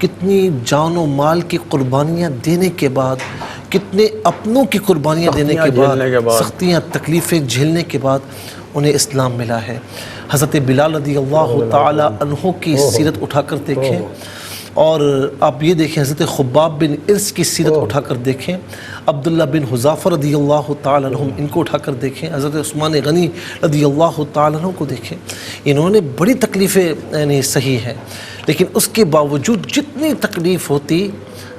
کتنی جان و مال کی قربانیاں دینے کے بعد، کتنے اپنوں کی قربانیاں دینے کے بعد، سختیاں تکلیفیں جھیلنے کے بعد انہیں اسلام ملا ہے۔ حضرت بلال رضی اللہ تعالی عنہ کی سیرت اٹھا کر دیکھیں، اور آپ یہ دیکھیں حضرت خباب بن ارس کی سیرت اٹھا کر دیکھیں، عبداللہ بن حذافہ رضی اللہ تعالی عنہ ان کو اٹھا کر دیکھیں، حضرت عثمان غنی رضی اللہ تعالی عنہ کو دیکھیں۔ انہوں نے بڑی تکلیفیں یعنی صحیح ہیں، لیکن اس کے باوجود جتنی تکلیف ہوتی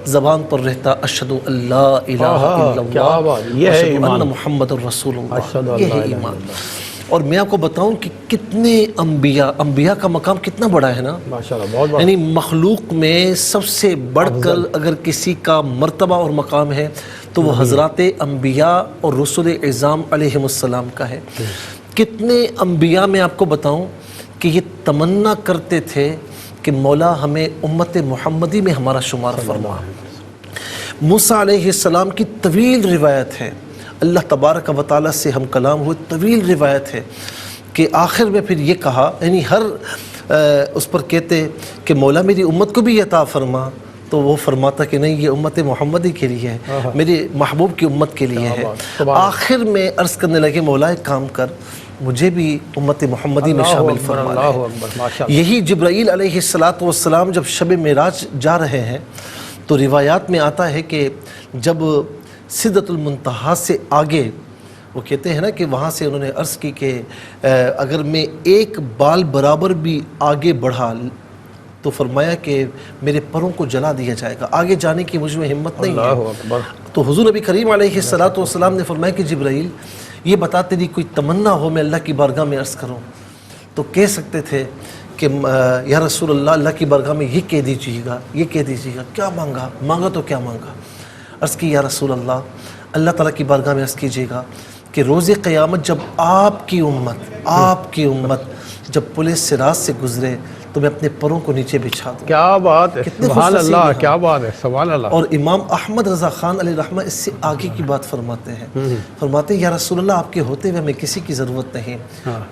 زبان پر رہتا اشہدو اللہ الہ الا اللہ اشہدو ان محمد الرسول اللہ، یہ ہے ایمان۔ اور میں آپ کو بتاؤں کہ کتنے انبیاء کا مقام کتنا بڑا ہے نا، یعنی مخلوق میں سب سے بڑھ کر اگر کسی کا مرتبہ اور مقام ہے تو وہ حضرات انبیاء اور رسول اعظام علیہم السلام کا ہے۔ کتنے انبیاء میں آپ کو بتاؤں کہ یہ تمنا کرتے تھے کہ مولا ہمیں امت محمدی میں ہمارا شمار فرما۔ موسیٰ علیہ السلام کی طویل روایت ہے، اللہ تبارک و تعالیٰ سے ہم کلام ہوئے، طویل روایت ہے کہ آخر میں پھر یہ کہا، یعنی ہر اس پر کہتے کہ مولا میری امت کو بھی عطا فرما، تو وہ فرماتا کہ نہیں یہ امت محمدی کے لیے ہے، میرے محبوب کی امت کے لیے ہے۔ آخر میں عرض کرنے لگے مولا ایک کام کر، مجھے بھی امت محمدی میں شامل فرما لے۔ یہی جبرائیل علیہ السلام جب شب معراج جا رہے ہیں تو روایات میں آتا ہے کہ جب سدرۃ المنتہا سے آگے، وہ کہتے ہیں نا کہ وہاں سے انہوں نے عرض کی کہ اگر میں ایک بال برابر بھی آگے بڑھا تو فرمایا کہ میرے پروں کو جلا دیا جائے گا، آگے جانے کی مجھ میں ہمت نہیں ہے۔ تو حضور نبی کریم علیہ السلام نے فرمایا کہ جبرائیل یہ بتا تیری کوئی تمنا ہو میں اللہ کی بارگاہ میں عرض کروں، تو کہہ سکتے تھے کہ یا رسول اللہ اللہ کی بارگاہ میں یہ کہہ دیجیے گا، یہ کہہ دیجیے گا، کیا مانگا تو کیا مانگا؟ عرض کی یا رسول اللہ اللہ تعالیٰ کی بارگاہ میں عرض کیجیے گا کہ روز قیامت جب آپ کی امت جب پولیس صراط سے گزرے تو میں اپنے پروں کو نیچے بچھا دوں۔ کیا بات ہے، سبحان اللہ، کیا بات ہے، سبحان اللہ۔ اور امام احمد رضا خان علیہ رحمہ اس سے آگے کی بات فرماتے ہیں، فرماتے ہیں یا رسول اللہ آپ کے ہوتے ہوئے ہمیں کسی کی ضرورت نہیں،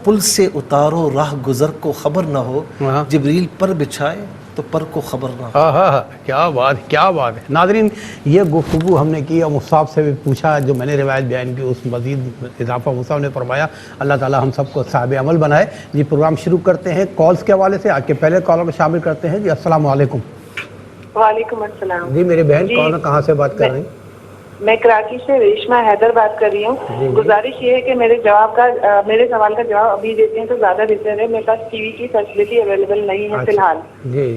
پل سے اتارو راہ گزر کو خبر نہ ہو، جبریل پر بچھائے تو پر کو خبر نہ ہو۔ کیا بات، کیا بات ہے۔ ناظرین یہ گفتگو ہم نے کی اور مصعب سے بھی پوچھا، جو میں نے روایت بیان کی اس مزید اضافہ مصعب نے فرمایا، اللہ تعالی ہم سب کو صاحب عمل بنائے۔ جی پروگرام شروع کرتے ہیں کالز کے حوالے سے، آج کے پہلے کالر کو شامل کرتے ہیں۔ جی السلام علیکم۔ وعلیکم السلام۔ جی میری بہن کون کہاں سے بات کر رہی ہیں؟ میں کراچی سے ریشمہ حیدر بات کر رہی ہوں۔ گزارش یہ ہے کہ میرے سوال کا جواب ابھی دیتے ہیں تو زیادہ بہتر ہے، میرے پاس ٹی وی کی فیسلٹی اویلیبل نہیں ہے فی الحال۔ جی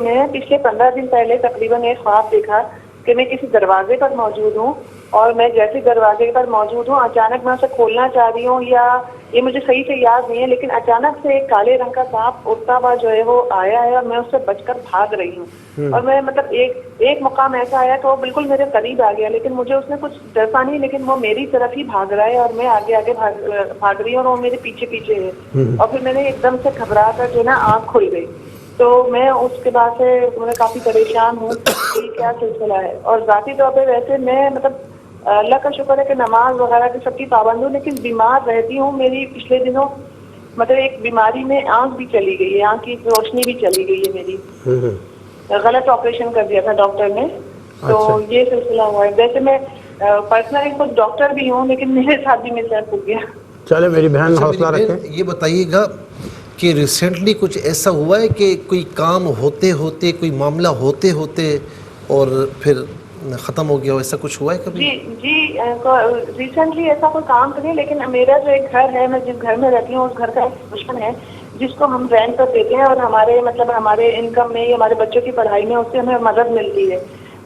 میں پچھلے 15 دن پہلے تقریباً ایک خواب دیکھا کہ میں کسی دروازے پر موجود ہوں، اور میں جیسے دروازے پر موجود ہوں اچانک میں اسے کھولنا چاہ رہی ہوں، یا یہ مجھے صحیح سے یاد نہیں ہے، لیکن اچانک سے ایک کالے رنگ کا سانپ اڑتا ہوا جو ہے وہ آیا ہے اور میں اس سے بچ کر بھاگ رہی ہوں، اور میں مطلب ایک مقام ایسا آیا کہ وہ بالکل میرے قریب آ گیا، لیکن مجھے اس نے کچھ ڈرتا نہیں، لیکن وہ میری طرف ہی بھاگ رہا ہے اور میں آگے آگے بھاگ رہی ہوں اور وہ میرے پیچھے پیچھے ہے، اور پھر میں نے ایک دم سے گھبرا کر جو ہے نا آنکھ کھل گئی، تو میں اس کے بعد سے میں کافی پریشان ہوں کہ کیا سلسلہ ہے۔ اور ذاتی طور پہ ویسے میں مطلب اللہ کا شکر ہے کہ نماز وغیرہ کی سب کی پابند ہوں، لیکن بیمار رہتی ہوں۔ میری پچھلے دنوں مطلب ایک بیماری میں آنکھ بھی چلی گئی ہے، آنکھ کی روشنی بھی چلی گئی ہے میری، غلط آپریشن کر دیا تھا ڈاکٹر نے، تو یہ سلسلہ ہوا ہے۔ ویسے میں پرسنلی خود ڈاکٹر بھی ہوں، لیکن میرے ساتھ بھی میرے ساتھ ہو گیا۔ چلے میری بہن حوصلہ رکھیں۔ یہ بتائیے گا کہ ریسنٹلی کچھ ایسا ہوا ہے کہ کوئی کام ہوتے ہوتے، کوئی معاملہ ہوتے ہوتے اور پھر ختم ہو گیا ہو، ایسا کچھ ہوا ہے کبھی؟ جی ریسنٹلی ایسا کوئی کام تو نہیں، لیکن میرا جو ایک گھر ہے، میں جس گھر میں رہتی ہوں اس گھر کا ایک پوشن ہے جس کو ہم رینٹ پر دیتے ہیں، اور ہمارے انکم میں، ہمارے بچوں کی پڑھائی میں اس سے ہمیں مدد ملتی ہے۔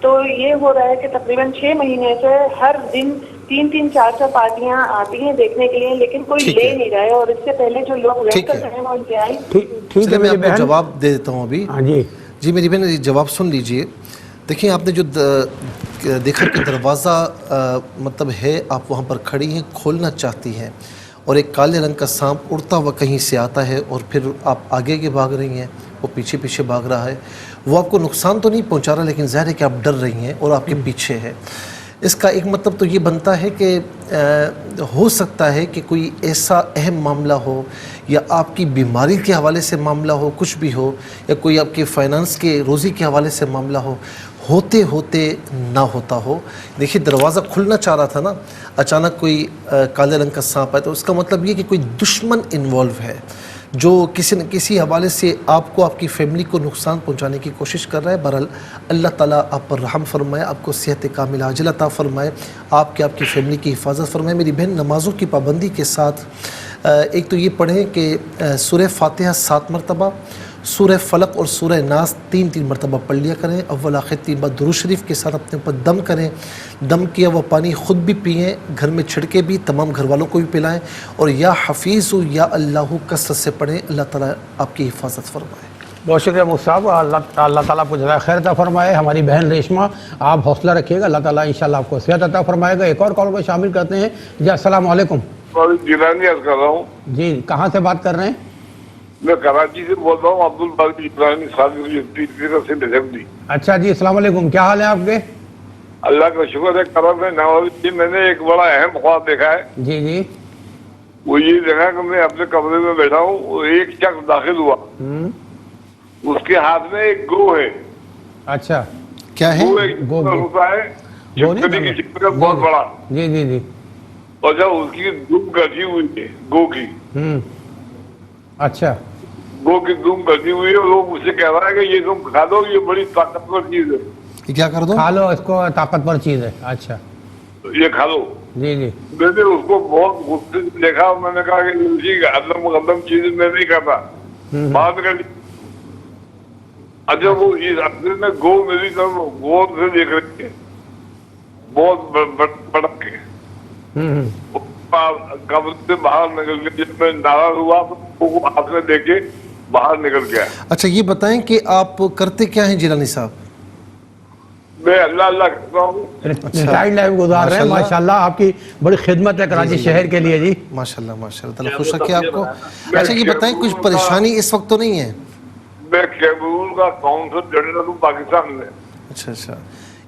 تو یہ ہو رہا ہے کہ تقریباً 6 مہینے سے ہر دن 3-4 پارٹیاں آتی ہیں دیکھنے کے لیے، لیکن کوئی لے نہیں رہا ہے، اور اس سے پہلے جو لوگ رینٹ پر ہیں وہ انتہائی۔ ٹھیک ہے، میں آپ کو جواب دے دیتا ہوں ابھی۔ جی میری بہن جواب سن لیجئے۔ دیکھیں آپ نے جو دیکھا کہ دروازہ مطلب ہے، آپ وہاں پر کھڑی ہیں، کھولنا چاہتی ہیں، اور ایک کالے رنگ کا سانپ اڑتا ہوا کہیں سے آتا ہے، اور پھر آپ آگے کے بھاگ رہی ہیں، وہ پیچھے پیچھے بھاگ رہا ہے۔ وہ آپ کو نقصان تو نہیں پہنچا رہا، لیکن ظاہر ہے کہ آپ ڈر رہی ہیں اور آپ کے پیچھے ہے۔ اس کا ایک مطلب تو یہ بنتا ہے کہ ہو سکتا ہے کہ کوئی ایسا اہم معاملہ ہو یا آپ کی بیماری کے حوالے سے معاملہ ہو، کچھ بھی ہو، یا کوئی آپ کے فائنانس کے روزی کے حوالے سے معاملہ ہو، ہوتے ہوتے نہ ہوتا ہو۔ دیکھیے دروازہ کھلنا چاہ رہا تھا نا، اچانک کوئی کالے رنگ کا سانپ آئے، تو اس کا مطلب یہ کہ کوئی دشمن انوالو ہے جو کسی نہ کسی حوالے سے آپ کو، آپ کی فیملی کو نقصان پہنچانے کی کوشش کر رہا ہے۔ بہرحال اللہ تعالیٰ آپ پر رحم فرمائے، آپ کو صحت کاملہ عاجلہ عطا فرمائے، آپ کی فیملی کی حفاظت فرمائے۔ میری بہن نمازوں کی پابندی کے ساتھ ایک تو یہ پڑھیں کہ سورہ فاتحہ 7 مرتبہ، سورہ فلق اور سورہ ناس 3 مرتبہ پڑھ لیا کریں، اول آخر 3 بار درود شریف کے ساتھ اپنے اوپر دم کریں، دم کیا وہ پانی خود بھی پئیں، گھر میں چھڑکے بھی، تمام گھر والوں کو بھی پلائیں، اور یا حفیظ یا اللہ کثرت سے پڑھیں۔ اللہ تعالیٰ آپ کی حفاظت فرمائے۔ بہت شکریہ مصعب، اللہ تعالیٰ آپ کو جزائے خیر عطا فرمائے۔ ہماری بہن ریشمہ، آپ حوصلہ رکھیے گا، اللہ تعالیٰ انشاءاللہ آپ کو صحت عطا فرمائے گا۔ ایک اور کال کو شامل کرتے ہیں۔ جی السلام علیکم۔ جیلانی عرض کر رہا ہوں۔ جی کہاں سے بات کر رہے ہیں؟ میں کراچی سے بول رہا ہوں، عبدالباری جیلانی صادق۔ اچھا جی السلام علیکم، کیا حال ہے آپ کے؟ اللہ کا شکر ہے کرم ہے نواز جی۔ میں نے ایک بڑا اہم خواب دیکھا ہے۔ جی جی۔ وہ یہ دیکھا کہ میں اپنے کمرے میں بیٹھا ہوں، ایک شخص داخل ہوا، اس کے ہاتھ میں ایک گو ہے۔ اچھا کیا ہے؟ گو ایک ہوتا ہے چھپکلی کی شکل کا بہت بڑا۔ جی جی جی۔ اور جب اس کی دم گردی ہوئی ہے گو کی، اچھا گو کی دم گردی ہوئی ہے، اور وہ مجھ سے کہہ رہا ہے کہ یہ تم کھا دو، یہ بڑی طاقتور چیز ہے، یہ کیا کر دو؟ کھا لو، اس کو طاقتور چیز ہے۔ اچھا یہ کھا لو۔ جی جی۔ میں نے اس کو بہت غصے سے دیکھا اور میں نے کہا کہ اسی غلط چیز میں نہیں کھاتا، بات کر لی۔ اچھا وہ اس عرصے میں گو میری طرف غور سے دیکھ رہی ہے، بہت بڑک کے کمرے سے باہر نکل کے، جب میں ناراض ہوا تو وہ ہاتھ میں دے کے باہر نکل گیا۔ اچھا یہ بتائیں کہ آپ کرتے کیا ہیں جیلانی صاحب؟ میں اللہ اللہ کرتا ہوں۔ ریٹائرڈ لائف گزار رہے ہیں ماشاءاللہ، آپ کی بڑی خدمت ہے کراچی شہر کے لیے۔ جی ماشاءاللہ ماشاءاللہ، تعالیٰ خوش رکھے آپ کو۔ اچھا یہ بتائیں کچھ پریشانی اس وقت تو نہیں ہے؟ میں کیمرون کا کونسل جنرل ہوں پاکستان میں۔ اچھا اچھا،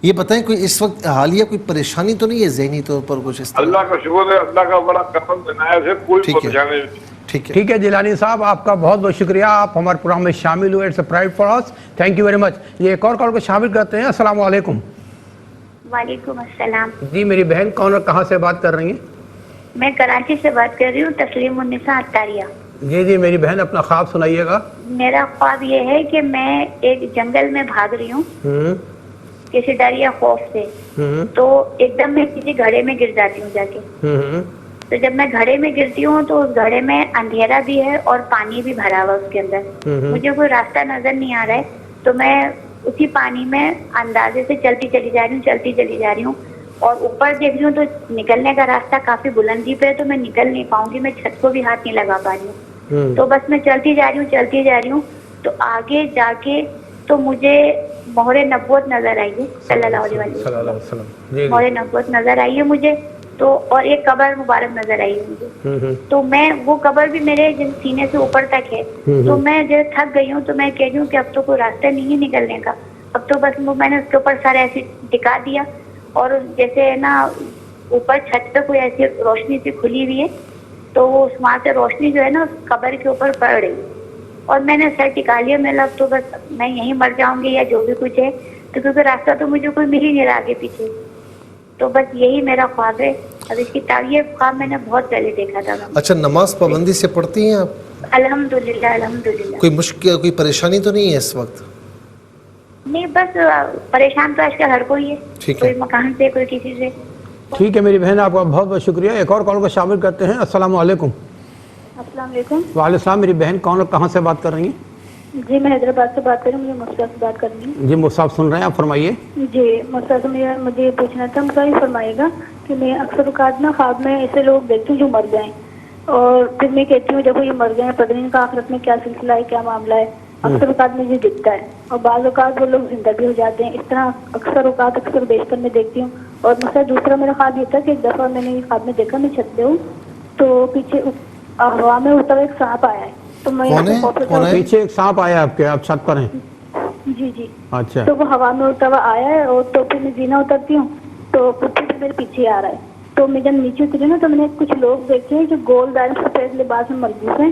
یہ بتائیں کوئی اس وقت حالیہ کوئی پریشانی تو نہیں ہے ذہنی طور پر کچھ اس طرح؟ اللہ کا شکر ہے، اللہ کا بڑا کرم بنایا ہے، کوئی پریشانی نہیں۔ ٹھیک ہے جیلانی صاحب، آپ کا بہت بہت شکریہ، آپ ہمارے پروگرام میں شامل ہوئے، it's a pride for us, thank you very much. یہ ایک اور کال کو شامل کرتے ہیں۔ السلام علیکم۔ وعلیکم السلام۔ جی میری بہن کون اور کہاں سے بات کر رہی ہیں؟ میں کراچی سے بات کر رہی ہوں، تسلیم النساء عطاریہ۔ جی جی میری بہن اپنا خواب سنائیے گا۔ میرا خواب یہ ہے کہ میں ایک جنگل میں بھاگ رہی ہوں کسی ڈر یا خوف سے، تو ایک دم میں کسی گھڑے میں گر جاتی ہوں جا کے۔ تو جب میں گھڑے میں گرتی ہوں تو اس گھڑے میں اندھیرا بھی ہے اور پانی بھی بھرا ہوا اس کے اندر، مجھے کوئی راستہ نظر نہیں آ رہا ہے، تو میں اسی پانی میں اندازے سے چلتی چلی جا رہی ہوں، اور اوپر دیکھ رہی ہوں تو نکلنے کا راستہ کافی بلندی پہ ہے، تو میں نکل نہیں پاؤں گی، میں چھت کو بھی ہاتھ نہیں لگا پا رہی ہوں۔ تو بس میں چلتی جا رہی ہوں، تو آگے جا کے تو مجھے مہر نبوت نظر آئی ہے، صلی اللہ علیہ وسلم، مہر نبوت نظر آئی ہے مجھے، تو اور ایک قبر مبارک نظر آئی ہے مجھے، تو میں وہ قبر بھی میرے سینے سے اوپر تک ہے، تو میں جو تھک گئی ہوں، تو میں کہہ رہی ہوں کہ اب تو کوئی راستہ نہیں ہے نکلنے کا، اب تو بس میں نے اس کے اوپر سر ایسے ٹکا دیا، اور جیسے نا اوپر چھت پہ کوئی ایسی روشنی سی کھلی ہوئی ہے، تو وہ وہاں سے روشنی جو ہے نا اس قبر کے اوپر پڑ رہی ہے، اور میں نے سر ٹکا لیا، میں اب تو بس میں یہیں مر جاؤں گی یا جو بھی کچھ ہے، تو کیونکہ راستہ تو مجھے کوئی مل ہی نہیں رہا آگے پیچھے، تو بس یہی میرا خواب ہے۔ اب اس کی یہ خواب میں نے بہت پہلے دیکھا تھا۔ اچھا نماز پابندی سے پڑھتی ہیں آپ؟ الحمدللہ الحمدللہ۔ کوئی مشکل کوئی پریشانی تو نہیں ہے اس وقت؟ نہیں بس پریشان تو آج کل ہر کوئی ہے، کوئی مکان سے کوئی کسی سے۔ ٹھیک ہے میری بہن، آپ کا بہت بہت شکریہ۔ ایک اور کال کو شامل کرتے ہیں۔ السلام علیکم۔ السلام علیکم۔ وعلیکم السلام۔ میری بہن کون اور کہاں سے بات کر رہی ہیں؟ جی میں حیدرآباد سے بات کر رہی ہوں، مجھے مصطفیٰ سے بات کرنی ہے۔ جی مصعب سن رہے ہیں، آپ فرمائیے۔ جی مصطفیٰ سے مجھے یہ پوچھنا تھا، مجھے یہ فرمائے گا کہ میں اکثر اوقات نا خواب میں ایسے لوگ دیکھتی ہوں جو مر گئے، اور پھر میں کہتی ہوں جب وہ یہ مر گئے پتہ نہیں ان کا آخرت میں کیا سلسلہ ہے، کیا معاملہ ہے، اکثر اوقات مجھے دکھتا ہے، اور بعض اوقات وہ لوگ زندہ بھی ہو جاتے ہیں، اس طرح اکثر بیشتر میں دیکھتی ہوں۔ اور مثلا دوسرا میرا خواب یہ تھا کہ ایک دفعہ میں نے یہ خواب میں دیکھا، میں چھت پہ ہوں تو پیچھے ہوا میں اڑتا ہوا ایک سانپ آیا ہے، تو میں پیچھے ایک سانپ آیا آپ کے، آپ چھت پر ہیں؟ جی جی۔ اچھا۔ تو وہ ہوا میں اڑتا ہوا آیا ہے، اور تو پھر میں زینہ اترتی ہوں تو پٹی سے میرے پیچھے آ رہا ہے. تو میں جب نیچے اتری نا تو میں نے کچھ لوگ دیکھے ہیں جو گول دائرے سفید لباس میں ملبوس ہیں,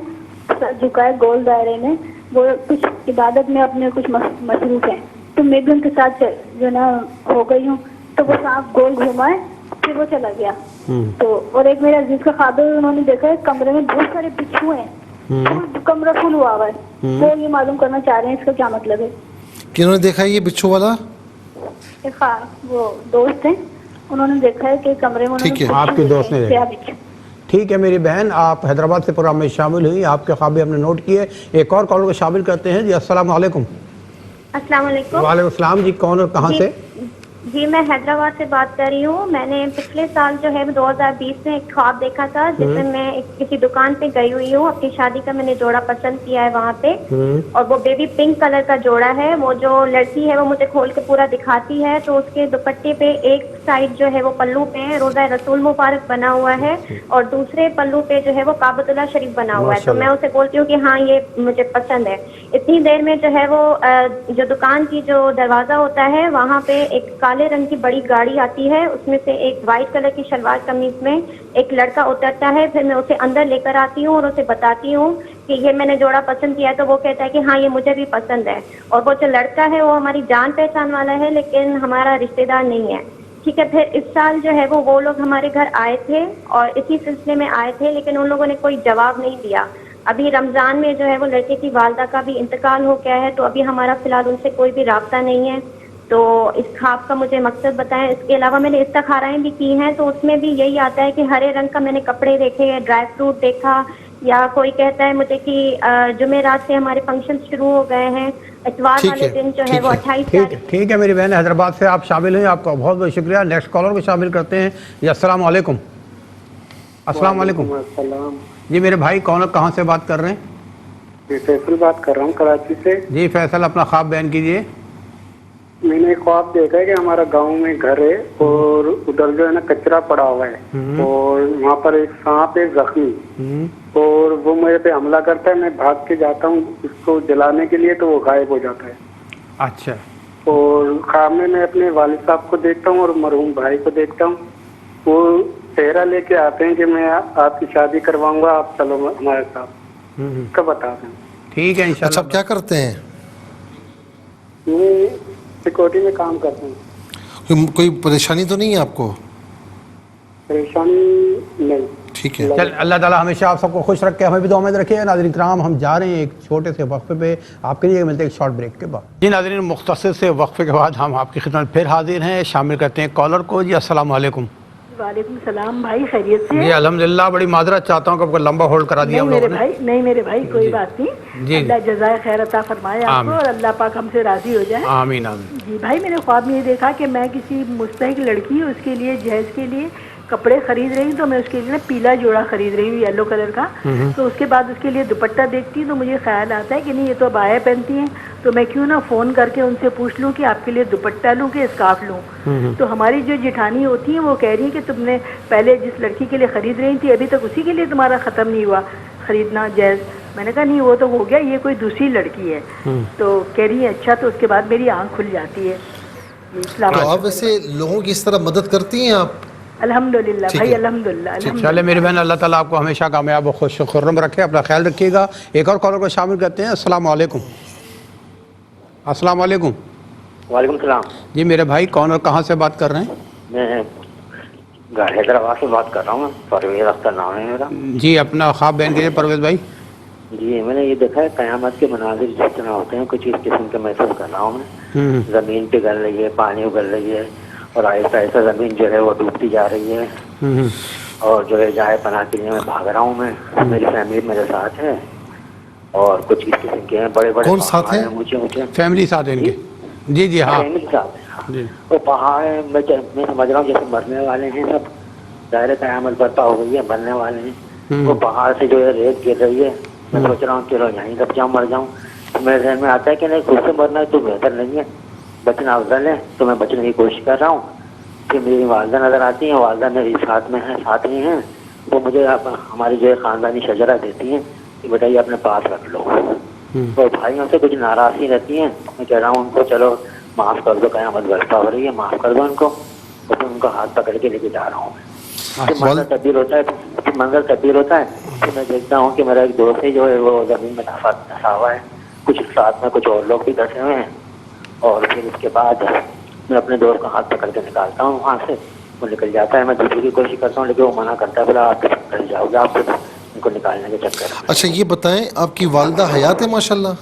سر جھکائے گول دائرے میں, وہ کچھ عبادت میں اپنے کچھ مصروف ہیں. تو میں بھی ان کے ساتھ جو نا ہو گئی ہوں. تو وہ سانپ گول گھمائے پھر وہ چلا گیا. تو اور ایک میرے عزیز کا خادم ہے, انہوں نے دیکھا ہے کمرے میں بہت سارے بچھو ہیں, کمرہ فل ہوا ہوا ہے. وہ یہ معلوم کرنا چاہ رہے ہیں اس کا کیا مطلب ہے. کنہوں نے دیکھا یہ بچھو والا؟ وہ دوست ہیں, انہوں نے دیکھا ہے کہ کمرے میں ٹھیک ہے, آپ کے دوست نے دیکھا. ٹھیک ہے میری بہن, آپ حیدرآباد سے پروگرام میں شامل ہوئی, آپ کے خواب بھی ہم نے نوٹ کیے. ایک اور کالر کو شامل کرتے ہیں. جی السلام علیکم. السلام علیکم. وعلیکم السلام. جی کون اور کہاں سے؟ جی میں حیدرآباد سے بات کر رہی ہوں. میں نے پچھلے سال جو ہے 2020 میں ایک خواب دیکھا تھا جس میں میں کسی دکان پہ گئی ہوئی ہوں. اپنی شادی کا میں نے جوڑا پسند کیا ہے وہاں پہ, اور وہ بیبی پنک کلر کا جوڑا ہے. وہ جو لڑکی ہے وہ مجھے کھول کے پورا دکھاتی ہے, تو اس کے دوپٹے پہ ایک سائڈ جو ہے وہ پلو پہ روزہ رسول مبارک بنا ہوا ہے, اور دوسرے پلو پہ جو ہے وہ کعبۃ اللہ شریف بنا ہوا ہے. تو میں اسے بولتی ہوں کہ ہاں یہ مجھے پسند ہے. اتنی دیر میں جو ہے وہ جو دکان کی جو دروازہ ہوتا ہے وہاں پہ ایک کالے رنگ کی بڑی گاڑی آتی ہے, اس میں سے ایک وائٹ کلر کی شلوار قمیض میں ایک لڑکا اترتا ہے. پھر میں اسے اندر لے کر آتی ہوں اور اسے بتاتی ہوں کہ یہ میں نے جوڑا پسند کیا ہے. تو وہ کہتا ہے کہ ہاں یہ مجھے بھی پسند ہے. اور وہ جو لڑکا ہے وہ ہماری جان پہچان والا ہے لیکن ہمارا رشتہ دار نہیں ہے. ٹھیک ہے, پھر اس سال جو ہے وہ لوگ ہمارے گھر آئے تھے اور اسی سلسلے میں آئے تھے, لیکن ان لوگوں نے کوئی جواب نہیں دیا. ابھی رمضان میں جو ہے وہ لڑکے کی والدہ کا بھی انتقال ہو گیا ہے, تو ابھی ہمارا فی الحال ان سے کوئی بھی رابطہ نہیں ہے. تو اس خواب کا مجھے مقصد بتائیں. اس کے علاوہ میں نے استخارائیں بھی کی ہیں, تو اس میں بھی یہی آتا ہے کہ ہرے رنگ کا میں نے کپڑے دیکھے, ڈرائی فروٹ دیکھا, یا کوئی کہتا ہے مجھے کہ جمعرات سے ہمارے فنکشن شروع ہو گئے ہیں, اتوار والے دن جو ہے وہ 28 تاریخ. ٹھیک ہے میری بہن, حیدرآباد سے آپ شامل ہوئے, آپ کا بہت بہت شکریہ. نیکسٹ کالر کو شامل کرتے ہیں. جی السلام علیکم. السلام علیکم. السلام. جی میرے بھائی کون اور کہاں سے بات کر رہے ہیں؟ جی فیصل بات کر رہا ہوں کراچی سے. جی فیصل, اپنا خواب بیان کیجیے. میں نے ایک خواب دیکھا ہے کہ ہمارا گاؤں میں گھر ہے اور ادھر جو ہے نا کچرا پڑا ہوا ہے, اور وہاں پر ایک سانپ ہے زخمی, اور وہ میرے پہ حملہ کرتا ہے. میں بھاگ کے جاتا ہوں اس کو جلانے کے لیے, تو وہ غائب ہو جاتا ہے. اچھا. اور خواب میں اپنے والد صاحب کو دیکھتا ہوں اور مرحوم بھائی کو دیکھتا ہوں. وہ چہرہ لے کے آتے ہیں کہ میں آپ کی شادی کرواؤں گا, آپ چلو ہمارے ساتھ. کب بتا دیں. ٹھیک ہے انشاءاللہ. اچھا, آپ کیا کرتے ہیں؟ میں سیکورٹی میں کام کرتا ہوں. کوئی پریشانی تو نہیں ہے آپ کو؟ پریشانی نہیں. ٹھیک ہے, چل اللہ تعالیٰ ہمیشہ آپ سب کو خوش رکھے, ہمیں بھی دعا میں رکھے. ناظرین کرام, ہم جا رہے ہیں ایک چھوٹے سے وقفے پہ, آپ کے لیے ملتے ہیں ایک شارٹ بریک کے بعد. جی ناظرین, مختصر سے وقفے کے بعد ہم آپ کی خدمت پھر حاضر ہیں. شامل کرتے ہیں کالر کو. جی السلام علیکم. وعلیکم السلام بھائی, خیریت سے؟ جی الحمدللہ. بڑی معذرت چاہتا ہوں کہ آپ کو لمبا ہولڈ کرا دیا ہم لوگوں نے. نہیں میرے بھائی, کوئی بات نہیں. اللہ جزائے خیر عطا فرمائے آپ کو, اور اللہ پاک ہم سے راضی ہو جائے. آمین آمین. جی بھائی, میں نے خواب میں یہ دیکھا کہ میں کسی مستحق لڑکی, اس کے لیے جہیز کے لیے کپڑے خرید رہی ہوں. تو میں اس کے لیے نا پیلا جوڑا خرید رہی ہوں, یلو کلر کا. تو اس کے بعد اس کے لیے دوپٹہ دیکھتی ہوں تو مجھے خیال آتا ہے کہ نہیں یہ تو عبایا پہنتی ہیں, تو میں کیوں نہ فون کر کے ان سے پوچھ لوں کہ آپ کے لیے دوپٹہ لوں کہ اسکارف لوں. تو ہماری جو جٹھانی ہوتی ہیں وہ کہہ رہی ہیں کہ تم نے پہلے جس لڑکی کے لیے خرید رہی تھی ابھی تک اسی کے لیے تمہارا ختم نہیں ہوا خریدنا جہیز. میں نے کہا نہیں وہ تو ہو گیا, یہ کوئی دوسری لڑکی ہے. تو کہہ رہی ہے اچھا. تو اس کے بعد میری آنکھ کھل جاتی ہے. تو آپ ویسے لوگوں کی اس طرح مدد کرتی ہیں آپ؟ الحمدللہ بھائی, الحمدللہ. چلے میری بہن, اللہ تعالیٰ آپ کو ہمیشہ کامیاب و خوش و خرم رکھے. اپنا خیال رکھیے گا. ایک اور کالر کو شامل کرتے ہیں. السلام علیکم. السلام علیکم. وعلیکم السلام. جی میرے بھائی کون اور کہاں سے بات کر رہے ہیں؟ میں حیدرآباد سے بات کر رہا ہوں. پرویز اختر نام ہے میرا. جی اپنا خواب بیان کیجیے پرویز بھائی. جی میں نے یہ دیکھا ہے قیامت کے مناظر جس طرح ہوتے ہیں کچھ اس قسم کے محسوس کر رہا ہوں میں. زمین پگھل رہی ہے, پانی اگل رہی ہے, اور آہستہ آہستہ زمین جو ہے وہ ڈوبتی جا رہی ہے. اور جو ہے جائے پناہ کے لیے میں بھاگ رہا ہوں. میں میری فیملی میرے ساتھ ہے, اور کچھ اس قسم کے ہیں بڑے بڑے. کون ساتھ ہیں؟ اونچے اونچے فیملی ساتھ ہیں ان کے. جی جی ہاں فیملی ساتھ ہیں. وہ پہاڑ ہے, میں سمجھ رہا ہوں جیسے مرنے والے ہیں سب. ظاہر قیامت برپا ہو گئی ہے, مرنے والے ہیں. وہ پہاڑ سے جو ہے ریت گر رہی ہے. میں سوچ رہا ہوں چلو یہیں دب جاؤں, مر جاؤں. میرے ذہن میں آتا ہے کہ نہیں خود سے مرنا ہے تو بہتر نہیں ہے, بچنا افضل ہے. تو میں بچنے کی کوشش کر رہا ہوں. پھر میری والدہ نظر آتی ہیں, والدہ میری ساتھ میں ہیں, ساتھ ہی ہیں. وہ مجھے ہماری جو ہے خاندانی شجرہ دیتی ہیں کہ بیٹا یہ اپنے پاس رکھ لو. تو بھائیوں سے کچھ ناراضی رہتی ہیں. میں کہہ رہا ہوں ان کو چلو معاف کر دو, قیامت برپا ہو رہی ہے, معاف کر دو ان کو. اور پھر ان کا ہاتھ پکڑ کے لے کے جا رہا ہوں میں. پھر منظر تبدیل ہوتا ہے پھر میں دیکھتا ہوں کہ میرا ایک دوست ہے جو ہے وہ زمین میں دھسا ہوا ہے, کچھ ساتھ میں کچھ اور لوگ بھی دھسے ہوئے ہیں. اور پھر اس کے بعد میں اپنے دوست کا ہاتھ پکڑ کے نکالتا ہوں وہاں سے, وہ نکل جاتا ہے. میں دوسری کی کوشش کرتا ہوں لیکن وہ منع کرتا ہے, بولا آپ نکل جاؤ گے, آپ ان کو نکالنے کے چکر. اچھا یہ بتائیں آپ کی والدہ حیات ہے ماشاءاللہ؟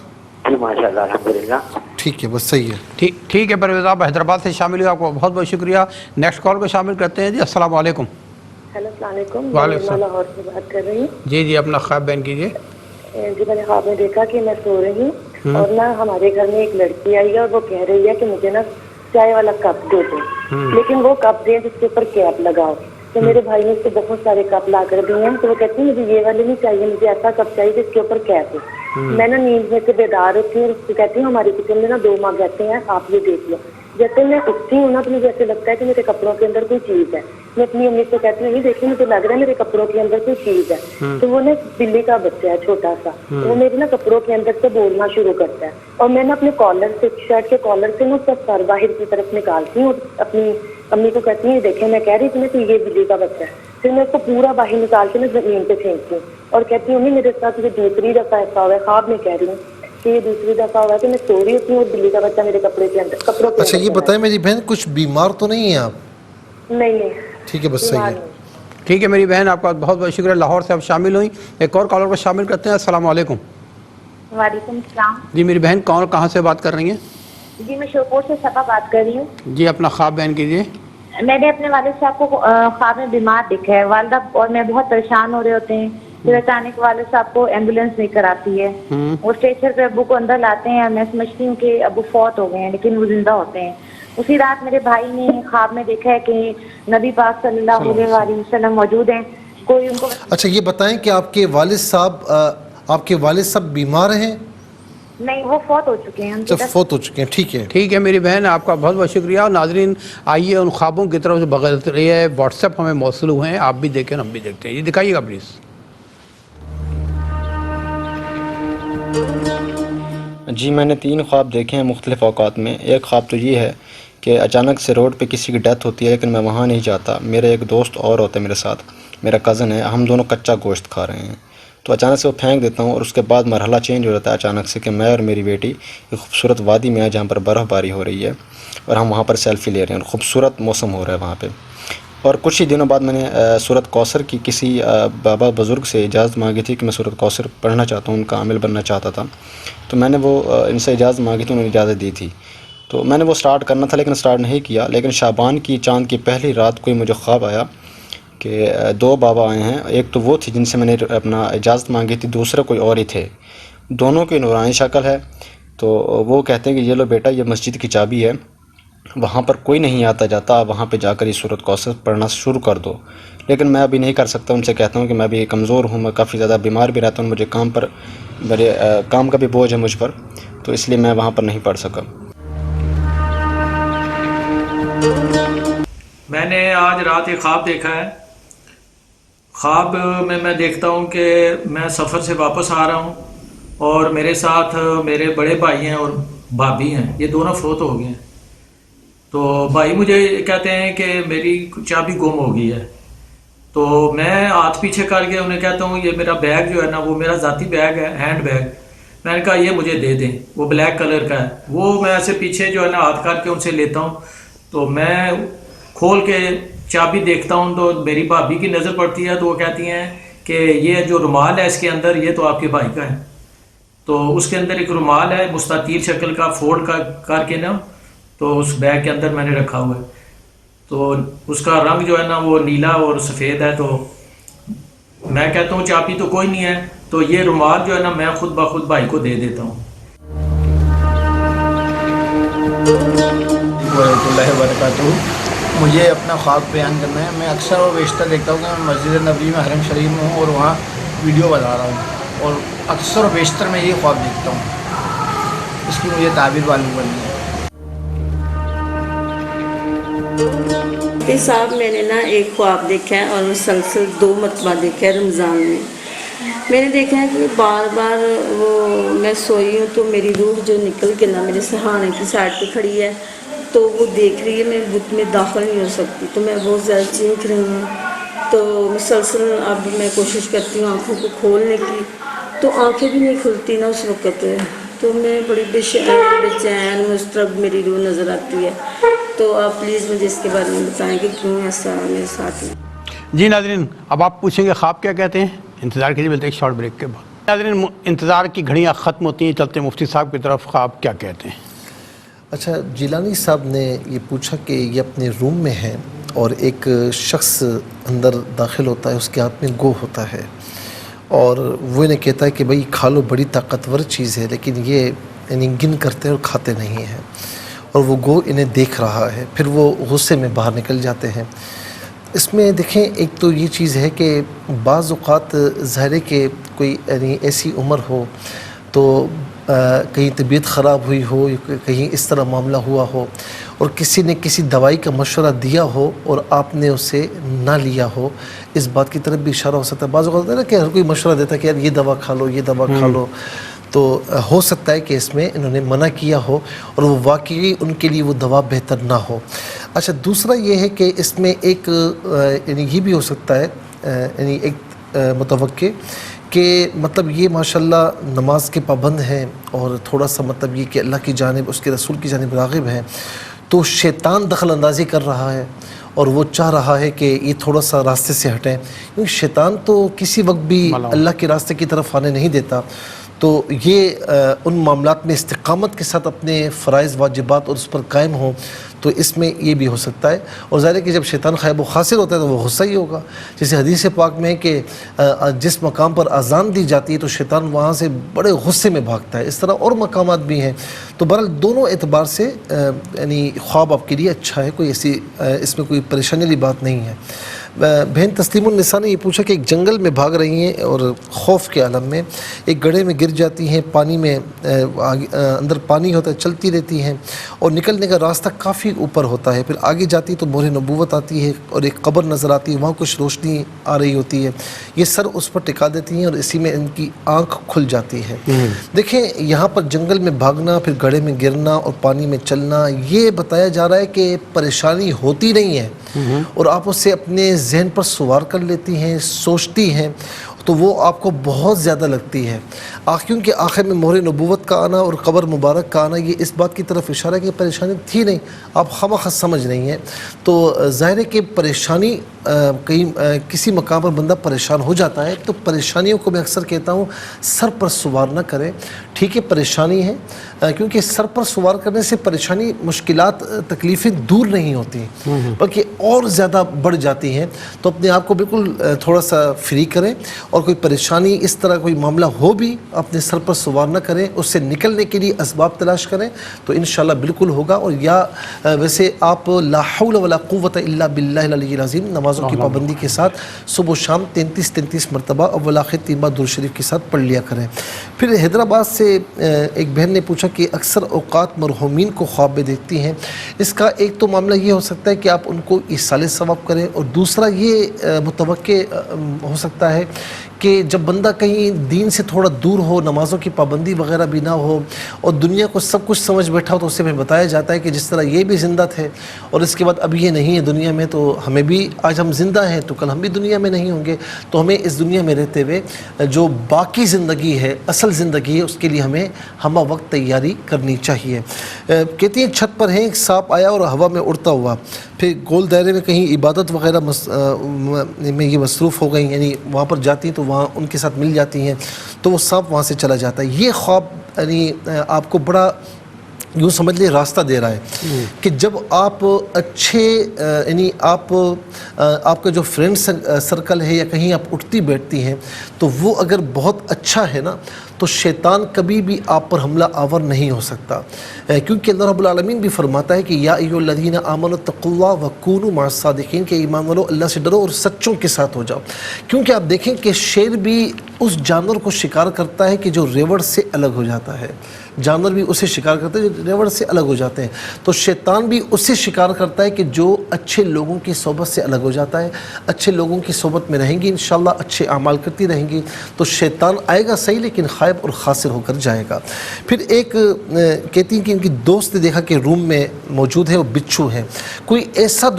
جی ماشاء اللہ الحمدللہ. ٹھیک ہے, بس صحیح ہے. ٹھیک ہے پرویز آپ حیدرآباد سے شامل ہوئے, آپ کو بہت بہت شکریہ. نیکسٹ کال کو شامل کرتے ہیں جی. السلام علیکم. ہیلو السلام علیکم. وعلیکم میں السلام. لاہور سے بات کر رہی ہوں. جی اپنا خواب بیان کیجیے. جی میں نے خواب میں دیکھا کہ میں سو رہی ہوں اور نا ہمارے گھر میں ایک لڑکی آئی ہے اور وہ کہہ رہی ہے کہ مجھے نا چائے والا کپ دے دو, لیکن وہ کپ دیں جس کے اوپر کیپ لگاؤ. تو میرے بھائی نے اس کو بہت سارے کپ لا کر دیے ہیں, تو وہ کہتی ہیں مجھے یہ والے نہیں چاہیے, مجھے ایسا کپ چاہیے جس کے اوپر کیپ ہے. میں نا نیند میں سے بیدار ہوتی ہوں اور اس کو کہتی ہوں ہمارے کچن میں نا 2 ماں بیٹھے ہیں, آپ یہ دیکھ لو. جیسے میں اٹھتی ہوں نا تو مجھے ایسے لگتا ہے کہ میرے کپڑوں کے اندر کوئی چیز ہے. میں اپنی امی سے کہتی ہوں یہ دیکھیں مجھے لگ رہا ہے میرے کپڑوں کے اندر کوئی چیز ہے. تو وہ نا بلی کا بچہ ہے چھوٹا سا, وہ میرے نا کپڑوں کے اندر سے بولنا شروع کرتا ہے اور میں نا اپنے کالر سے, شرٹ کے کالر سے نا اس کا سر باہر کی طرف نکالتی ہوں اور اپنی امی کو کہتی ہوں دیکھیں میں کہہ رہی تھی نا کہ یہ بلی کا بچہ ہے. پھر میں اس کو پورا باہر نکال کے نا زمین پہ پھینکتی ہوں اور کہتی ہوں میرے ساتھ یہ دوسری دفعہ ایسا ہوا ہے, خواب میں کہہ رہی ہوں کہ یہ دوسری دفعہ ہوا ہے کہ میں سو رہی ہوتی ہوں اور بلی کا بچہ میرے کپڑوں کے اندر. اچھا یہ بتائیں میری بہن کچھ بیمار تو نہیں ہیں آپ؟ نہیں. ٹھیک ہے بس صحیح ہے. ٹھیک ہے میری بہن, آپ کا بہت بہت شکریہ. لاہور سے آپ شامل ہوئیں. ایک اور کالر کو شامل کرتے ہیں. السلام علیکم. وعلیکم السلام. جی میری بہن کہاں سے بات کر رہی ہیں؟ جی میں شوپور سے صفا بات کر رہی ہوں. جی اپنا خواب بیان کیجیے. میں نے اپنے والد صاحب کو خواب میں بیمار دیکھا ہے. والدہ اور میں بہت پریشان ہو رہے ہوتے ہیں. پھر اچانک والد صاحب کو ایمبولینس نہیں کر آتی ہے. وہ اسٹریچر پہ ابو کو اندر لاتے ہیں. میں سمجھتی ہوں کہ ابو فوت ہو گئے ہیں لیکن وہ زندہ ہوتے ہیں. اسی رات میرے بھائی نے خواب میں دیکھا ہے کہ نبی پاک صلی اللہ علیہ وسلم موجود ہیں. کوئی ان کو. اچھا یہ بتائیں کہ آپ کے والد صاحب بیمار ہیں؟ نہیں وہ فوت ہو چکے ہیں. جب فوت ہو چکے ہیں. ٹھیک ہے میری بہن, آپ کا بہت بہت شکریہ. اور ناظرین آئیے ان خوابوں کی طرف سے بغیر رہی ہے. واٹس ایپ ہمیں موصول ہوئے ہیں, آپ بھی دیکھیں ہم بھی دیکھتے ہیں. یہ دکھائیے گا پلیز. جی میں نے 3 خواب دیکھے ہیں مختلف اوقات میں. ایک خواب تو یہ ہے کہ اچانک سے روڈ پہ کسی کی ڈیتھ ہوتی ہے لیکن میں وہاں نہیں جاتا. میرا ایک دوست اور ہوتا ہے میرے ساتھ, میرا کزن ہے, ہم دونوں کچا گوشت کھا رہے ہیں. تو اچانک سے وہ پھینک دیتا ہوں اور اس کے بعد مرحلہ چینج ہو جاتا ہے اچانک سے کہ میں اور میری بیٹی ایک خوبصورت وادی میں ہے جہاں پر برف باری ہو رہی ہے اور ہم وہاں پر سیلفی لے رہے ہیں اور خوبصورت موسم ہو رہا ہے وہاں پہ. اور کچھ ہی دنوں بعد میں نے سورۃ کوثر کی کسی بابا بزرگ سے اجازت مانگی تھی کہ میں سورۃ کوثر پڑھنا چاہتا ہوں, ان کا عامل بننا چاہتا تھا. تو میں نے وہ ان سے اجازت مانگی تھی, انہوں نے اجازت دی تھی. تو میں نے وہ سٹارٹ کرنا تھا لیکن سٹارٹ نہیں کیا. لیکن شعبان کی چاند کی پہلی رات کو ہی مجھے خواب آیا کہ 2 بابا آئے ہیں. ایک تو وہ تھی جن سے میں نے اپنا اجازت مانگی تھی, دوسرے کوئی اور ہی تھے. دونوں کی نورانی شکل ہے. تو وہ کہتے ہیں کہ یہ لو بیٹا یہ مسجد کی چابی ہے, وہاں پر کوئی نہیں آتا جاتا, آپ وہاں پہ جا کر یہ سورۃ کوثر پڑھنا شروع کر دو. لیکن میں ابھی نہیں کر سکتا. ان سے کہتا ہوں کہ میں ابھی کمزور ہوں, میں کافی زیادہ بیمار بھی رہتا ہوں, مجھے میرے کام کا بھی بوجھ ہے مجھ پر, تو اس لیے میں وہاں پر نہیں پڑھ سکا. میں نے آج رات ایک خواب دیکھا ہے. خواب میں میں دیکھتا ہوں کہ میں سفر سے واپس آ رہا ہوں اور میرے ساتھ میرے بڑے بھائی ہیں اور بھابھی ہیں, یہ دونوں فوت ہو گئے ہیں. تو بھائی مجھے کہتے ہیں کہ میری چابی گم ہو گئی ہے. تو میں ہاتھ پیچھے کر کے انہیں کہتا ہوں یہ میرا بیگ جو ہے نا وہ میرا ذاتی بیگ ہے, ہینڈ بیگ. میں نے کہا یہ مجھے دے دیں, وہ بلیک کلر کا ہے. وہ میں ایسے پیچھے جو ہے نا ہاتھ کر کے ان سے لیتا ہوں. تو میں کھول کے چابی دیکھتا ہوں تو میری بھابھی کی نظر پڑتی ہے. تو وہ کہتی ہیں کہ یہ جو رومال ہے اس کے اندر یہ تو آپ کے بھائی کا ہے. تو اس کے اندر ایک رومال ہے مستطیل شکل کا, فولڈ کر کے نا, تو اس بیگ کے اندر میں نے رکھا ہوا ہے. تو اس کا رنگ جو ہے نا وہ نیلا اور سفید ہے. تو میں کہتا ہوں چابی تو کوئی نہیں ہے, تو یہ رومال جو ہے نا میں خود بخود بھائی کو دے دیتا ہوں. ورحمۃ اللہ وبرکاتہ. مجھے اپنا خواب بیان کرنا ہے. میں اکثر اور بیشتر دیکھتا ہوں کہ میں مسجد نبوی میں حرم شریف میں ہوں اور وہاں ویڈیو بنا رہا ہوں, اور اکثر و بیشتر میں یہ خواب دیکھتا ہوں. اس کی مجھے تعبیر معلوم کرنی ہے. صاحب میں نے نا ایک خواب دیکھا ہے اور مسلسل 2 مرتبہ دیکھا ہے رمضان میں. میں نے دیکھا ہے کہ بار بار وہ میں سوئی ہوں تو میری روح جو نکل کے نا میرے سہانے کی سائڈ پہ کھڑی ہے تو وہ دیکھ رہی ہے میں بت میں داخل نہیں ہو سکتی، تو میں بہت زیادہ چیخ رہی ہوں، تو مسلسل اب میں کوشش کرتی ہوں آنکھوں کو کھولنے کی، تو آنکھیں بھی نہیں کھلتی نا اس وقت، تو میں بڑی بے چین مضطرب میری روح نظر آتی ہے. تو آپ پلیز مجھے اس کے بارے میں بتائیں کہ کیوں ایسا میرے ساتھ ہے. جی ناظرین، اب آپ پوچھیں گے خواب کیا کہتے ہیں، انتظار کیجیے، ملتے ہیں ایک شارٹ بریک کے بعد. ناظرین، انتظار کی گھڑیاں ختم ہوتی ہیں، چلتے مفتی صاحب کی طرف. خواب کیا کہتے ہیں؟ اچھا، جیلانی صاحب نے یہ پوچھا کہ یہ اپنے روم میں ہیں اور ایک شخص اندر داخل ہوتا ہے، اس کے ہاتھ میں گو ہوتا ہے اور وہ انہیں کہتا ہے کہ بھائی کھا لو، بڑی طاقتور چیز ہے، لیکن یہ یعنی گن کرتے ہیں اور کھاتے نہیں ہیں، اور وہ گو انہیں دیکھ رہا ہے. پھر وہ غصے میں باہر نکل جاتے ہیں. اس میں دیکھیں، ایک تو یہ چیز ہے کہ بعض اوقات ظاہر ہے کہ کوئی یعنی ایسی عمر ہو تو کہیں طبیعت خراب ہوئی ہو، کہیں اس طرح معاملہ ہوا ہو اور کسی نے کسی دوائی کا مشورہ دیا ہو اور آپ نے اسے نہ لیا ہو، اس بات کی طرف بھی اشارہ ہو سکتا ہے. بعض اوقات ہوتا ہے نا کہ ہر کوئی مشورہ دیتا ہے کہ یار یہ دوا کھا لو، یہ دوا کھا لو، تو ہو سکتا ہے کہ اس میں انہوں نے منع کیا ہو اور وہ واقعی ان کے لیے وہ دوا بہتر نہ ہو. اچھا، دوسرا یہ ہے کہ اس میں ایک یعنی یہ بھی ہو سکتا ہے یعنی ایک متوقع کہ مطلب یہ ماشاءاللہ نماز کے پابند ہیں اور تھوڑا سا مطلب یہ کہ اللہ کی جانب، اس کے رسول کی جانب راغب ہیں، تو شیطان دخل اندازی کر رہا ہے اور وہ چاہ رہا ہے کہ یہ تھوڑا سا راستے سے ہٹیں، کیونکہ شیطان تو کسی وقت بھی اللہ کے راستے کی طرف آنے نہیں دیتا. تو یہ ان معاملات میں استقامت کے ساتھ اپنے فرائض واجبات اور اس پر قائم ہوں تو اس میں یہ بھی ہو سکتا ہے. اور ظاہر ہے کہ جب شیطان خائب و خاسر ہوتا ہے تو وہ غصہ ہی ہوگا. جیسے حدیث پاک میں ہے کہ جس مقام پر اذان دی جاتی ہے تو شیطان وہاں سے بڑے غصے میں بھاگتا ہے. اس طرح اور مقامات بھی ہیں. تو بہرحال دونوں اعتبار سے یعنی خواب آپ کے لیے اچھا ہے، کوئی ایسی اس میں کوئی پریشانی والی بات نہیں ہے. بہن تسلیم النساء نے یہ پوچھا کہ ایک جنگل میں بھاگ رہی ہیں اور خوف کے عالم میں ایک گڑھے میں گر جاتی ہیں، پانی میں اندر پانی ہوتا ہے، چلتی رہتی ہیں اور نکلنے کا راستہ کافی اوپر ہوتا ہے. پھر آگے جاتی تو مہر نبوت آتی ہے اور ایک قبر نظر آتی ہے، وہاں کچھ روشنی آ رہی ہوتی ہے، یہ سر اس پر ٹکا دیتی ہیں اور اسی میں ان کی آنکھ کھل جاتی ہے. دیکھیں، یہاں پر جنگل میں بھاگنا، پھر گڑھے میں گرنا اور پانی میں چلنا، یہ بتایا جا رہا ہے کہ پریشانی ہوتی نہیں ہے اور آپ اسے اپنے ذہن پر سوار کر لیتی ہیں، سوچتی ہیں تو وہ آپ کو بہت زیادہ لگتی ہے. کیونکہ آخر میں مہر نبوت کا آنا اور قبر مبارک کا آنا یہ اس بات کی طرف اشارہ ہے کہ پریشانی تھی نہیں، آپ خواہ سمجھ نہیں ہیں. تو ظاہر ہے کہ پریشانی کہیں کسی مقام پر بندہ پریشان ہو جاتا ہے تو پریشانیوں کو میں اکثر کہتا ہوں سر پر سوار نہ کریں. ٹھیک ہے پریشانی ہے، کیونکہ سر پر سوار کرنے سے پریشانی، مشکلات، تکلیفیں دور نہیں ہوتی بلکہ اور زیادہ بڑھ جاتی ہیں. تو اپنے آپ کو بالکل تھوڑا سا فری کریں اور کوئی پریشانی اس طرح کوئی معاملہ ہو بھی اپنے سر پر سوار نہ کریں، اس سے نکلنے کے لیے اسباب تلاش کریں تو انشاءاللہ بالکل ہوگا. اور یا ویسے آپ لا حول ولا قوت الا باللہ العلی العظیم نمازوں کی پابندی کے ساتھ صبح و شام 33 مرتبہ اول آخر 3 بار درود شریف کے ساتھ پڑھ لیا کریں. پھر حیدرآباد سے ایک بہن نے پوچھا کہ اکثر اوقات مرحومین کو خواب میں دیکھتی ہیں. اس کا ایک تو معاملہ یہ ہو سکتا ہے کہ آپ ان کو ایصال ثواب کریں، اور دوسرا یہ متوقع ہو سکتا ہے کہ جب بندہ کہیں دین سے تھوڑا دور ہو، نمازوں کی پابندی وغیرہ بھی نہ ہو اور دنیا کو سب کچھ سمجھ بیٹھا ہو تو اسے میں بتایا جاتا ہے کہ جس طرح یہ بھی زندہ تھے اور اس کے بعد اب یہ نہیں ہے دنیا میں، تو ہمیں بھی آج ہم زندہ ہیں تو کل ہم بھی دنیا میں نہیں ہوں گے. تو ہمیں اس دنیا میں رہتے ہوئے جو باقی زندگی ہے، اصل زندگی ہے، اس کے لیے ہمیں ہمہ وقت تیاری کرنی چاہیے. کہتی ہیں چھت پر ہیں، ایک سانپ آیا اور ہوا میں اڑتا ہوا، پھر گول دائرے میں کہیں عبادت وغیرہ میں یہ مصروف ہو گئی، یعنی وہاں پر جاتی ہیں تو وہاں ان کے ساتھ مل جاتی ہیں تو وہ سانپ وہاں سے چلا جاتا ہے. یہ خواب یعنی آپ کو بڑا یوں سمجھ لیں راستہ دے رہا ہے کہ جب آپ اچھے یعنی آپ کا جو فرینڈ سرکل ہے یا کہیں آپ اٹھتی بیٹھتی ہیں تو وہ اگر بہت اچھا ہے نا تو شیطان کبھی بھی آپ پر حملہ آور نہیں ہو سکتا، کیونکہ اللہ رب العالمین بھی فرماتا ہے کہ یا ایھا الذین آمنوا اتقوا اللہ وکونوا مع الصادقین، کہ ایمان والو اللہ سے ڈرو اور سچوں کے ساتھ ہو جاؤ. کیونکہ آپ دیکھیں کہ شیر بھی اس جانور کو شکار کرتا ہے کہ جو ریوڑ سے الگ ہو جاتا ہے. جانور بھی اسے شکار کرتے ہیں جو ریوڑ سے الگ ہو جاتے ہیں، تو شیطان بھی اسے شکار کرتا ہے کہ جو اچھے لوگوں کی صحبت سے الگ ہو جاتا ہے، اچھے لوگوں کی صحبت میں رہیں گی انشاءاللہ، اچھے اعمال کرتی رہیں گی تو شیطان آئے گا صحیح لیکن خائب اور خاسر ہو کر جائے گا۔ پھر ایک کہتی ہیں کہ ان کی دوست نے دیکھا کہ روم میں موجود ہے وہ بچھو ہے، کوئی ایسا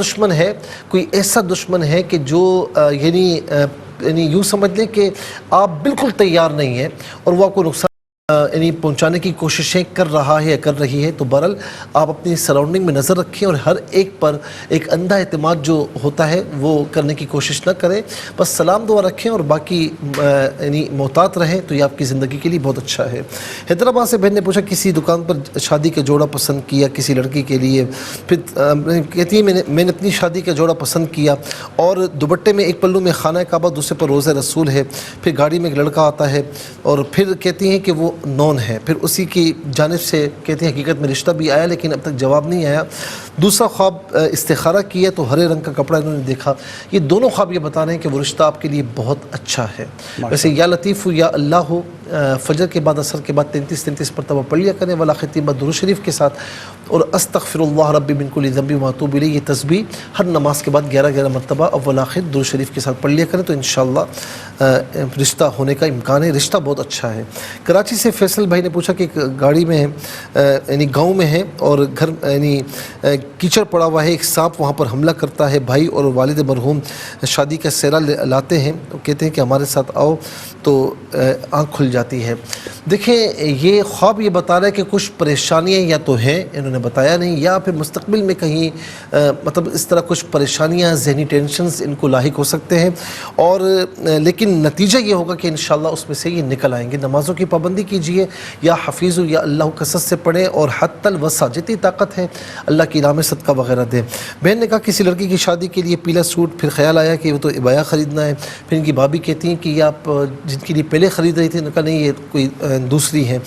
دشمن ہے کہ جو یعنی یوں سمجھ لیں کہ آپ بالکل تیار نہیں ہیں اور وہ آپ کو نقصان یعنی پہنچانے کی کوششیں کر رہا ہے یا کر رہی ہے، تو بہرحال آپ اپنی سراؤنڈنگ میں نظر رکھیں اور ہر ایک پر ایک اندھا اعتماد جو ہوتا ہے وہ کرنے کی کوشش نہ کریں، بس سلام دعا رکھیں اور باقی یعنی محتاط رہیں تو یہ آپ کی زندگی کے لیے بہت اچھا ہے۔ حیدرآباد سے بہن نے پوچھا کسی دکان پر شادی کا جوڑا پسند کیا کسی لڑکی کے لیے، پھر کہتی ہے میں نے اپنی شادی کا جوڑا پسند کیا اور دوپٹے میں ایک پلو میں خانہ کعبہ دوسرے پر روضہ رسول ہے، پھر گاڑی میں ایک لڑکا آتا ہے اور پھر کہتی ہیں کہ وہ نون ہے، پھر اسی کی جانب سے کہتے ہیں حقیقت میں رشتہ بھی آیا لیکن اب تک جواب نہیں آیا۔ دوسرا خواب استخارہ کیا تو ہرے رنگ کا کپڑا انہوں نے دیکھا۔ یہ دونوں خواب یہ بتا رہے ہیں کہ وہ رشتہ آپ کے لیے بہت اچھا ہے۔ ویسے یا لطیف یا اللہ ہو فجر کے بعد اثر کے بعد 33 مرتبہ پڑھ لیا کریں ولا ختیمہ درود شریف کے ساتھ، اور استغفر اللہ ربی من کل ذنب و اتوب الیہ یہ تسبیح ہر نماز کے بعد 11 مرتبہ اول آخر درود شریف کے ساتھ پڑھ لیا کریں تو انشاءاللہ رشتہ ہونے کا امکان ہے، رشتہ بہت اچھا ہے۔ کراچی سے فیصل بھائی نے پوچھا کہ گاڑی میں یعنی گاؤں میں ہے اور گھر یعنی کیچڑ پڑا ہوا ہے، ایک سانپ وہاں پر حملہ کرتا ہے، بھائی اور والد مرحوم شادی کا سہرا لاتے ہیں تو کہتے ہیں کہ ہمارے ساتھ آؤ تو آنکھ کھل جاتی ہے۔ دیکھیں یہ خواب یہ بتا رہا ہے کہ کچھ پریشانیاں یا تو ہیں انہوں نے بتایا نہیں، یا پھر مستقبل میں کہیں مطلب اس طرح کچھ پریشانیاں ذہنی ٹینشنز ان کو لاحق ہو سکتے ہیں، اور لیکن نتیجہ یہ ہوگا کہ انشاءاللہ اس میں سے یہ نکل آئیں گے۔ نمازوں کی پابندی کیجئے، یا حفیظ یا اللہ کثرت سے پڑھیں اور حتی الوسع جتنی طاقت ہے اللہ کی راہ میں صدقہ وغیرہ دیں۔ بہن نے کہا کسی لڑکی کی شادی کے لیے پیلا سوٹ، پھر خیال آیا کہ وہ تو عبایا خریدنا ہے، پھر ان کی بھابھی کہتی ہیں کہ یہ آپ جن کے لیے پہلے خرید رہی تھی، ان کا نہیں یہ کوئی دوسری ہے۔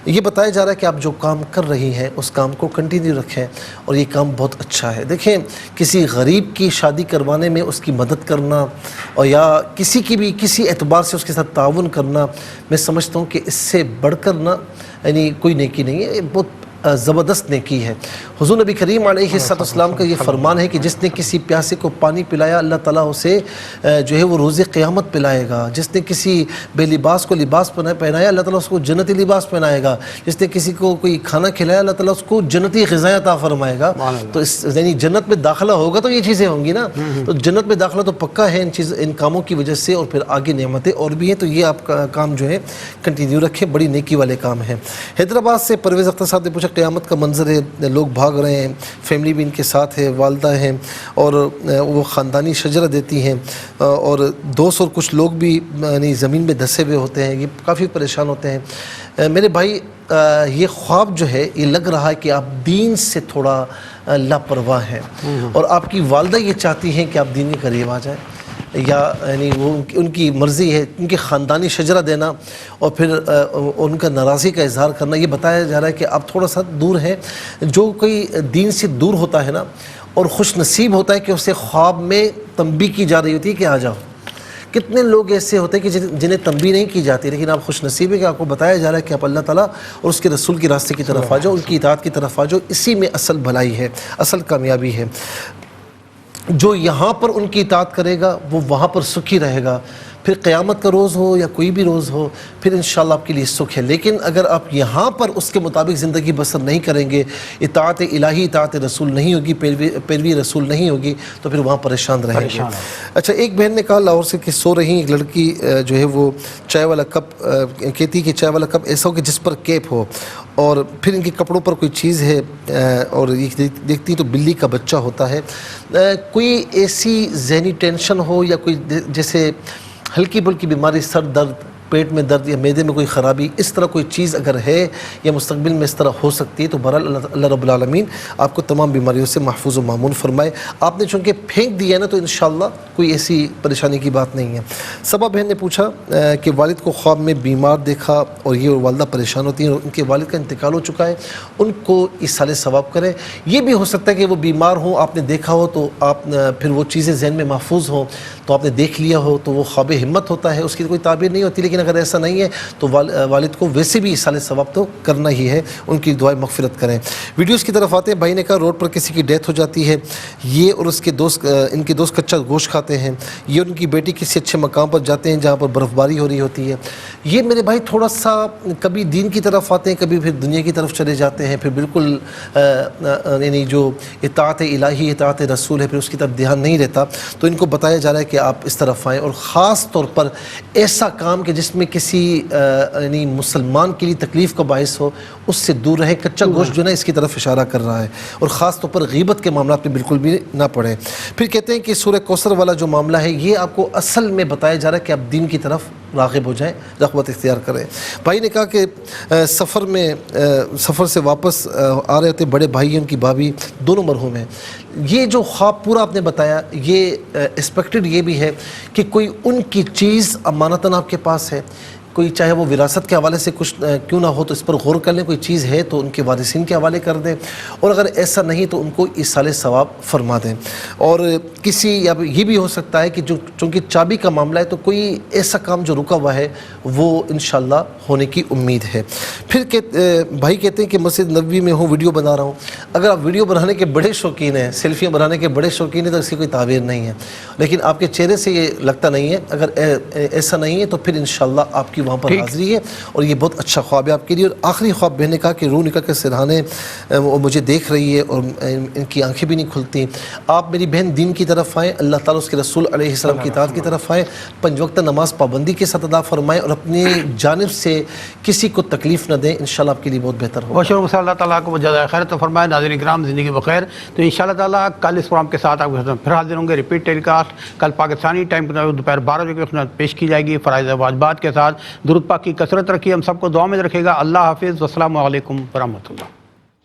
یہ بتایا جا رہا ہے کہ آپ جو کام کر رہی ہیں اس کام کو کنٹینیو رکھیں اور یہ کام بہت اچھا ہے۔ دیکھیں کسی غریب کی شادی کروانے میں اس کی مدد کرنا اور یا کسی کی بھی کسی اعتبار سے اس کے ساتھ تعاون کرنا، میں سمجھتا ہوں کہ اس سے بڑھ کر نہ یعنی کوئی نیکی نہیں ہے، بہت زبردست نیکی ہے۔ حضور نبی کریم علیہ السلام کا یہ فرمان ہے کہ جس نے کسی پیاسے کو پانی پلایا اللہ تعالیٰ اسے جو ہے وہ روز قیامت پلائے گا، جس نے کسی بے لباس کو لباس پہنایا اللہ تعالیٰ اس کو جنتی لباس پہنائے گا، جس نے کسی کو کوئی کھانا کھلایا اللہ تعالیٰ اس کو جنتی غذائیں عطا فرمائے گا۔ تو اس یعنی جنت میں داخلہ ہوگا تو یہ چیزیں ہوں گی نا، تو جنت میں داخلہ تو پکا ہے ان کاموں کی وجہ سے، اور پھر آگے نعمتیں اور بھی ہیں، تو یہ آپ کا کام جو ہے کنٹینیو رکھیں، بڑی نیکی والے کام ہیں۔ حیدرآباد سے پرویز اختر صاحب نے پوچھا قیامت کا منظر ہے، لوگ بھاگ رہے ہیں، فیملی بھی ان کے ساتھ ہے، والدہ ہیں اور وہ خاندانی شجرہ دیتی ہیں، اور دوست اور کچھ لوگ بھی یعنی زمین میں دھسے ہوئے ہوتے ہیں، یہ کافی پریشان ہوتے ہیں۔ میرے بھائی یہ خواب جو ہے یہ لگ رہا ہے کہ آپ دین سے تھوڑا لاپرواہ ہیں، اور آپ کی والدہ یہ چاہتی ہیں کہ آپ دین کے قریب آ جائیں، یا یعنی وہ ان کی مرضی ہے، ان کی خاندانی شجرہ دینا اور پھر ان کا ناراضی کا اظہار کرنا۔ یہ بتایا جا رہا ہے کہ آپ تھوڑا سا دور ہیں، جو کوئی دین سے دور ہوتا ہے نا اور خوش نصیب ہوتا ہے کہ اسے خواب میں تنبیہ کی جا رہی ہوتی ہے کہ آ جاؤ۔ کتنے لوگ ایسے ہوتے ہیں کہ جنہیں تنبیہ نہیں کی جاتی، لیکن آپ خوش نصیب ہے کہ آپ کو بتایا جا رہا ہے کہ آپ اللہ تعالیٰ اور اس کے رسول کے راستے کی طرف آ جاؤ، ان کی اطاعت کی طرف آ جاؤ، اسی میں اصل بھلائی ہے، اصل کامیابی ہے۔ جو یہاں پر ان کی اطاعت کرے گا وہ وہاں پر سکھی رہے گا، پھر قیامت کا روز ہو یا کوئی بھی روز ہو پھر انشاءاللہ آپ کے لیے سکھ ہے۔ لیکن اگر آپ یہاں پر اس کے مطابق زندگی بسر نہیں کریں گے، اطاعت الہی اطاعت رسول نہیں ہوگی، پیروی رسول نہیں ہوگی، تو پھر وہاں پریشان رہیں گے۔ اچھا ایک بہن نے کہا لاہور سے کہ سو رہی ایک لڑکی جو ہے وہ چائے والا کپ کہتی کہ چائے والا کپ ایسا ہو کہ جس پر کیپ ہو، اور پھر ان کے کپڑوں پر کوئی چیز ہے اور یہ دیکھتی تو بلی کا بچہ ہوتا ہے۔ کوئی ایسی ذہنی ٹینشن ہو یا کوئی جیسے ہلکی بلکی بیماری، سر درد، پیٹ میں درد یا معدے میں کوئی خرابی، اس طرح کوئی چیز اگر ہے یا مستقبل میں اس طرح ہو سکتی ہے تو بہرحال اللہ رب العالمین آپ کو تمام بیماریوں سے محفوظ و معمون فرمائے۔ آپ نے چونکہ پھینک دیا ہے نا تو انشاءاللہ کوئی ایسی پریشانی کی بات نہیں ہے۔ صبا بہن نے پوچھا کہ والد کو خواب میں بیمار دیکھا اور یہ والدہ پریشان ہوتی ہیں اور ان کے والد کا انتقال ہو چکا ہے، ان کو ایصال ثواب کریں۔ یہ بھی ہو سکتا ہے کہ وہ بیمار ہوں، آپ نے دیکھا ہو تو آپ پھر وہ چیزیں ذہن میں محفوظ ہوں تو آپ نے دیکھ لیا ہو تو وہ خواب ہمت ہوتا ہے، اس کی کوئی تعبیر نہیں ہوتی. لیکن اگر ایسا نہیں ہے تو والد کو ویسے بھی ایصال ثواب تو کرنا ہی ہے، ان کی دعائیں مغفرت کریں. ویڈیوز کی طرف آتے ہیں. بھائی نے کہا روڈ پر کسی کی ڈیتھ ہو جاتی ہے، یہ اور اس کے دوست ان کے دوست کچا گوشت کھاتے ہیں، یہ ان کی بیٹی کسی اچھے مقام پر جاتے ہیں جہاں پر برف باری ہو رہی ہوتی ہے. یہ میرے بھائی تھوڑا سا کبھی دین کی طرف آتے ہیں، کبھی پھر دنیا کی طرف چلے جاتے ہیں، پھر بالکل یعنی جو اطاعت الہی اطاعت رسول ہے پھر اس کی طرف دھیان نہیں رہتا. تو ان کو بتایا جا رہا ہے کہ آپ اس طرف آئیں، اور خاص طور پر ایسا کام کہ جس میں کسی یعنی مسلمان کے لیے تکلیف کا باعث ہو اس سے دور رہے. کچا گوشت جو ہے نا اس کی طرف اشارہ کر رہا ہے، اور خاص طور پر غیبت کے معاملات میں بالکل بھی نہ پڑیں. پھر کہتے ہیں کہ سورہ کوثر والا جو معاملہ ہے یہ آپ کو اصل میں بتایا جا رہا ہے کہ آپ دین کی طرف راغب ہو جائیں، رغبت اختیار کریں. بھائی نے کہا کہ سفر سے واپس آ رہے تھے، بڑے بھائی ان کی بھابھی دونوں مرحوم ہیں. یہ جو خواب پورا آپ نے بتایا یہ ایکسپیکٹڈ یہ بھی ہے کہ کوئی ان کی چیز امانتاً آپ کے پاس ہے، کوئی چاہے وہ وراثت کے حوالے سے کچھ کیوں نہ ہو تو اس پر غور کر لیں، کوئی چیز ہے تو ان کے وارثین کے حوالے کر دیں، اور اگر ایسا نہیں تو ان کو ایصال ثواب فرما دیں. اور کسی یا یہ بھی ہو سکتا ہے کہ جو چونکہ چابی کا معاملہ ہے تو کوئی ایسا کام جو رکا ہوا ہے وہ انشاءاللہ ہونے کی امید ہے. پھر بھائی کہتے ہیں کہ مسجد نبوی میں ہوں، ویڈیو بنا رہا ہوں. اگر آپ ویڈیو بنانے کے بڑے شوقین ہیں، سیلفیاں بنانے کے بڑے شوقین ہیں تو اس کی کوئی تعبیر نہیں ہے، لیکن آپ کے چہرے سے یہ لگتا نہیں ہے. اگر ایسا نہیں ہے تو پھر انشاءاللہ آپ کی وہاں پر حاضری ہے، اور یہ بہت اچھا خواب ہے آپ کے لیے. اور آخری خواب بہن نے کہا کہ روح نکل کے سرہانے وہ مجھے دیکھ رہی ہے اور ان کی آنکھیں بھی نہیں کھلتی. آپ میری بہن دین کی طرف آئیں، اللہ تعالیٰ اس کے رسول علیہ السلام کی اطاعت کی طرف آئیں، 5 وقت نماز پابندی کے ساتھ ادا فرمائیں، اور اپنی جانب سے کسی کو تکلیف نہ دیں. انشاءاللہ آپ کے لیے بہت بہتر ہوگا. بہت شکریہ. اللہ تعالیٰ کو جزائے خیر تو فرمائے. ناظرین کرام زندگی بخیر. تو انشاءاللہ تعالیٰ کل اس پروگرام کے ساتھ آپ کے ساتھ پھر حاضر ہوں گے. ریپیٹ ٹیلی کاسٹ کل پاکستانی ٹائم کے دوپہر 12 بجے کی خدمت پیش کی جائے گی فرائض واجبات کے ساتھ. درود پاک کی کثرت رکھیے، ہم سب کو دعا میں رکھے گا. اللہ حافظ. والسلام علیکم ورحمۃ اللہ.